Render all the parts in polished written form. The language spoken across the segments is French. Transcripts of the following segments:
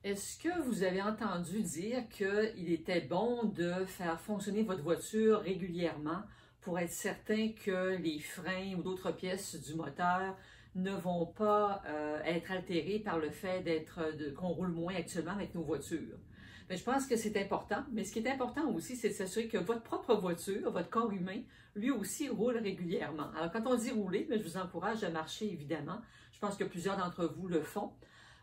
Est-ce que vous avez entendu dire qu'il était bon de faire fonctionner votre voiture régulièrement pour être certain que les freins ou d'autres pièces du moteur ne vont pas être altérées par le fait qu'on roule moins actuellement avec nos voitures? Bien, je pense que c'est important, mais ce qui est important aussi, c'est de s'assurer que votre propre voiture, votre corps humain, lui aussi roule régulièrement. Alors, quand on dit rouler, bien, je vous encourage à marcher, évidemment. Je pense que plusieurs d'entre vous le font.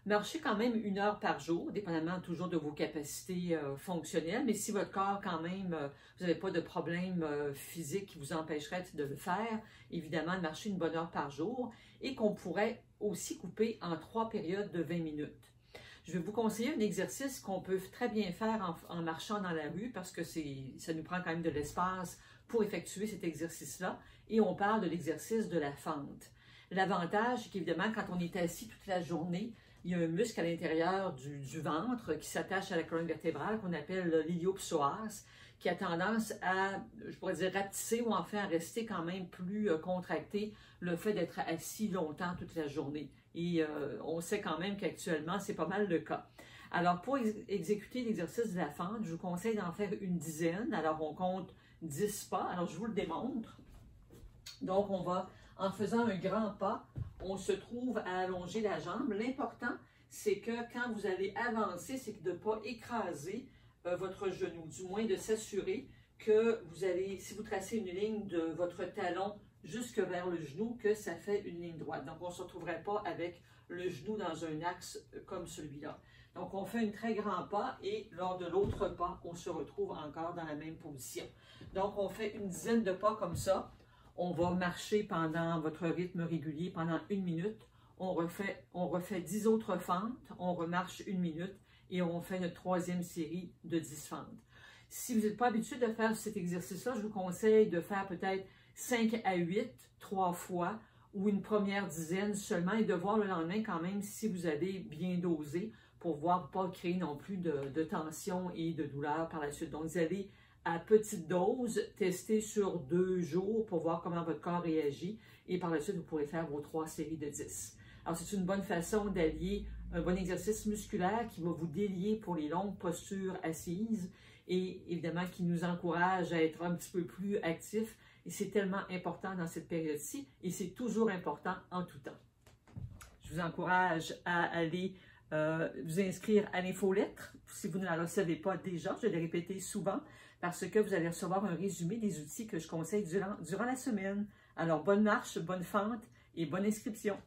Marchez quand même 1 heure par jour, dépendamment toujours de vos capacités fonctionnelles. Mais si votre corps, quand même, vous n'avez pas de problème physique qui vous empêcherait de le faire, évidemment, de marcher 1 bonne heure par jour et qu'on pourrait aussi couper en 3 périodes de 20 minutes. Je vais vous conseiller un exercice qu'on peut très bien faire en marchant dans la rue parce que ça nous prend quand même de l'espace pour effectuer cet exercice-là. Et on parle de l'exercice de la fente. L'avantage, c'est qu'évidemment, quand on est assis toute la journée, il y a un muscle à l'intérieur du ventre qui s'attache à la colonne vertébrale qu'on appelle l'iliopsoas, qui a tendance à, je pourrais dire, rapetisser ou enfin à rester quand même plus contracté le fait d'être assis longtemps toute la journée. Et on sait quand même qu'actuellement, c'est pas mal le cas. Alors, pour exécuter l'exercice de la fente, je vous conseille d'en faire une dizaine. Alors, on compte 10 pas. Alors, je vous le démontre. Donc, on va, en faisant un grand pas, on se trouve à allonger la jambe. L'important, c'est que quand vous allez avancer, c'est de ne pas écraser votre genou, du moins de s'assurer que vous allez, si vous tracez une ligne de votre talon jusque vers le genou, que ça fait une ligne droite. Donc, on ne se retrouverait pas avec le genou dans un axe comme celui-là. Donc, on fait un très grand pas et lors de l'autre pas, on se retrouve encore dans la même position. Donc, on fait une dizaine de pas comme ça. On va marcher pendant votre rythme régulier pendant 1 minute. On refait 10 autres fentes. On remarche 1 minute et on fait notre 3e série de 10 fentes. Si vous n'êtes pas habitué de faire cet exercice-là, je vous conseille de faire peut-être 5 à 8, 3 fois, ou une première dizaine seulement, et de voir le lendemain quand même si vous avez bien dosé pour voir pas créer non plus de tension et de douleur par la suite. Donc, vous allez à petite dose, tester sur 2 jours pour voir comment votre corps réagit, et par la suite, vous pourrez faire vos 3 séries de 10. Alors, c'est une bonne façon d'allier un bon exercice musculaire qui va vous délier pour les longues postures assises et évidemment qui nous encourage à être un petit peu plus actifs. Et c'est tellement important dans cette période-ci et c'est toujours important en tout temps. Je vous encourage à aller vous inscrire à l'infolettre si vous ne la recevez pas déjà. Je vais le répéter souvent parce que vous allez recevoir un résumé des outils que je conseille durant la semaine. Alors, bonne marche, bonne fente et bonne inscription.